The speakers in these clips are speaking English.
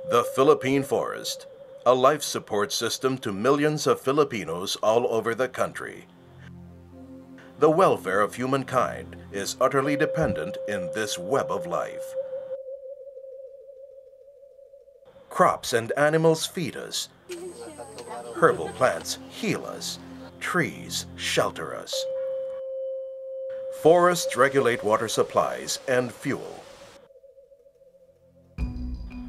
The Philippine Forest, a life support system to millions of Filipinos all over the country. The welfare of humankind is utterly dependent in this web of life. Crops and animals feed us. Herbal plants heal us. Trees shelter us. Forests regulate water supplies and fuel.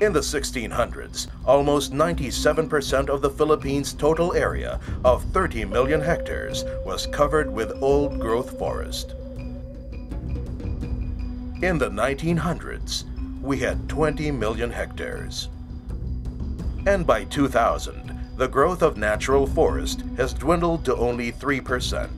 In the 1600s, almost 97% of the Philippines' total area of 30 million hectares was covered with old-growth forest. In the 1900s, we had 20 million hectares. And by 2000, the growth of natural forest has dwindled to only 3%.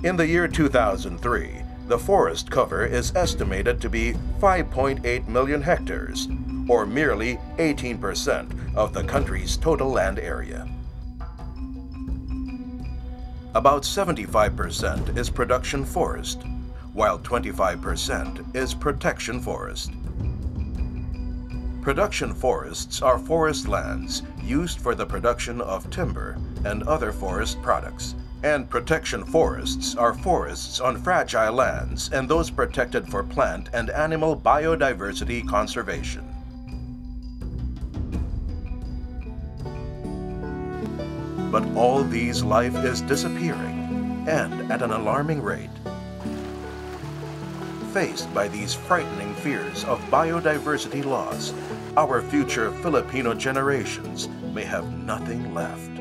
In the year 2003, the forest cover is estimated to be 5.8 million hectares, or merely 18% of the country's total land area. About 75% is production forest, while 25% is protection forest. Production forests are forest lands used for the production of timber and other forest products. And protection forests are forests on fragile lands and those protected for plant and animal biodiversity conservation. But all these life is disappearing, and at an alarming rate. Faced by these frightening fears of biodiversity loss, our future Filipino generations may have nothing left.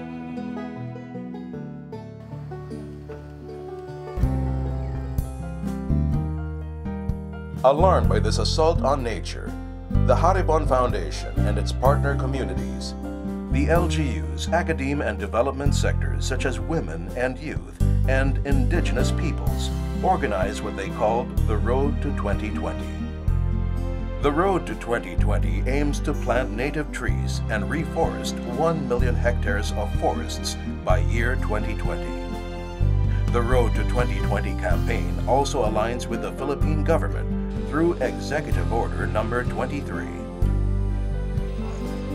Alarmed by this assault on nature, the Haribon Foundation and its partner communities, the LGUs, academe and development sectors such as women and youth, and indigenous peoples organized what they called the Road to 2020. The Road to 2020 aims to plant native trees and reforest 1 million hectares of forests by year 2020. The Road to 2020 campaign also aligns with the Philippine government through Executive Order Number 23,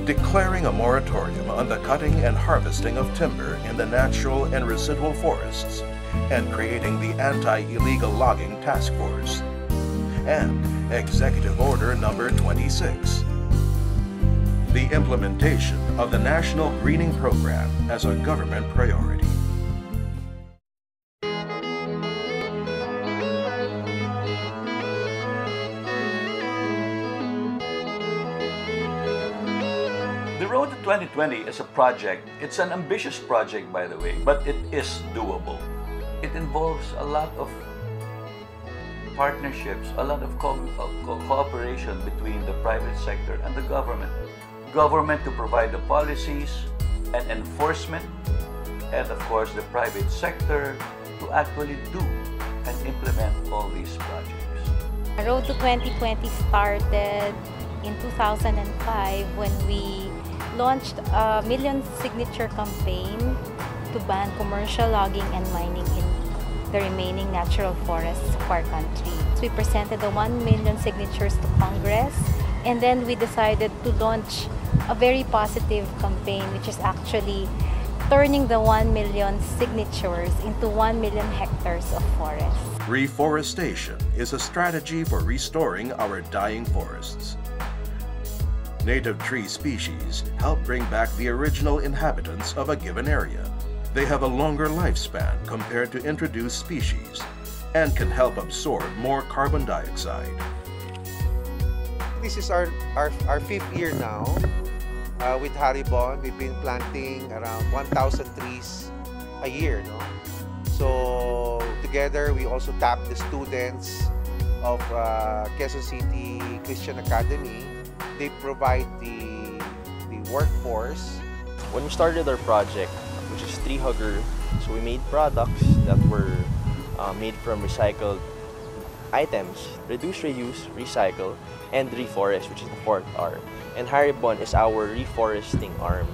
declaring a moratorium on the cutting and harvesting of timber in the natural and residual forests, and creating the Anti-Illegal Logging Task Force, and Executive Order Number 26, the implementation of the National Greening Program as a government priority. The Road to 2020 is a project. It's an ambitious project, by the way, but it is doable. It involves a lot of partnerships, a lot of cooperation between the private sector and the government. Government to provide the policies and enforcement, and of course the private sector to actually do and implement all these projects. The Road to 2020 started in 2005 when we launched a million signature campaign to ban commercial logging and mining in the remaining natural forests of our country. So we presented the 1 million signatures to Congress, and then we decided to launch a very positive campaign, which is actually turning the 1 million signatures into 1 million hectares of forest. Reforestation is a strategy for restoring our dying forests. Native tree species help bring back the original inhabitants of a given area. They have a longer lifespan compared to introduced species and can help absorb more carbon dioxide. This is our 5th year now with Haribon. We've been planting around 1,000 trees a year. No? So together we also tap the students of Quezon City Christian Academy. They provide the workforce. When we started our project, which is Tree Hugger, so we made products that were made from recycled items, reduce, reuse, recycle, and reforest, which is the 4th R. And Haribon is our reforesting arm.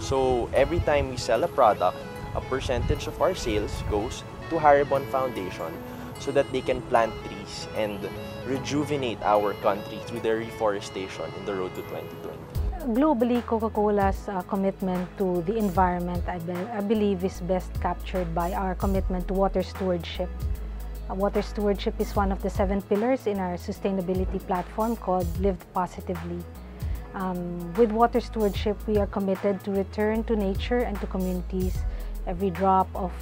So every time we sell a product, a percentage of our sales goes to Haribon Foundation so that they can plant trees and rejuvenate our country through the reforestation in the road to 2020. Globally, Coca-Cola's commitment to the environment, I believe, is best captured by our commitment to water stewardship. Water stewardship is one of the 7 pillars in our sustainability platform called Live Positively. With water stewardship, we are committed to return to nature and to communities every drop of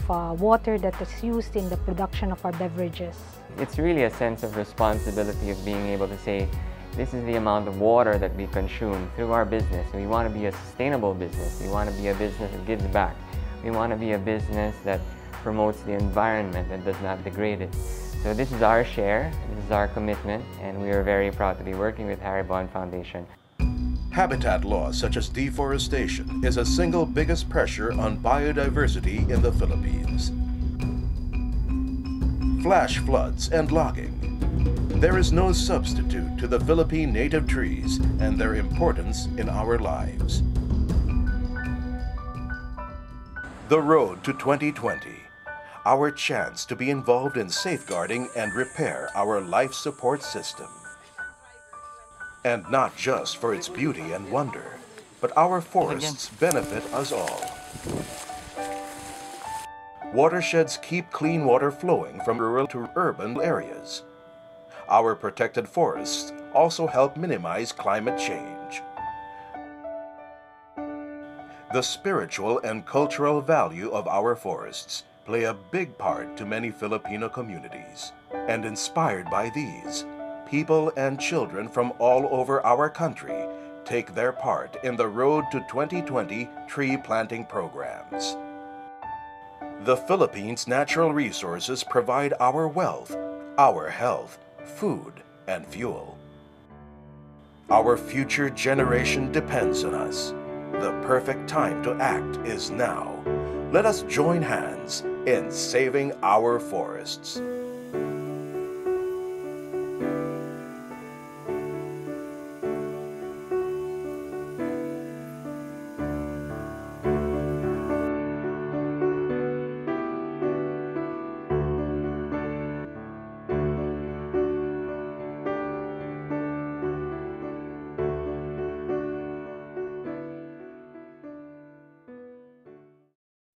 water that is used in the production of our beverages. It's really a sense of responsibility of being able to say, this is the amount of water that we consume through our business. We want to be a sustainable business. We want to be a business that gives back. We want to be a business that promotes the environment and does not degrade it. So this is our share, this is our commitment, and we are very proud to be working with Haribon Foundation. Habitat loss such as deforestation is a single biggest pressure on biodiversity in the Philippines. Flash floods and logging. There is no substitute to the Philippine native trees and their importance in our lives. The road to 2020. Our chance to be involved in safeguarding and repair our life support system. And not just for its beauty and wonder, but our forests benefit us all. Watersheds keep clean water flowing from rural to urban areas. Our protected forests also help minimize climate change. The spiritual and cultural value of our forests play a big part to many Filipino communities. And inspired by these, people and children from all over our country take their part in the Road to 2020 tree planting programs. The Philippines' natural resources provide our wealth, our health, food, and fuel. Our future generation depends on us. The perfect time to act is now. Let us join hands in saving our forests.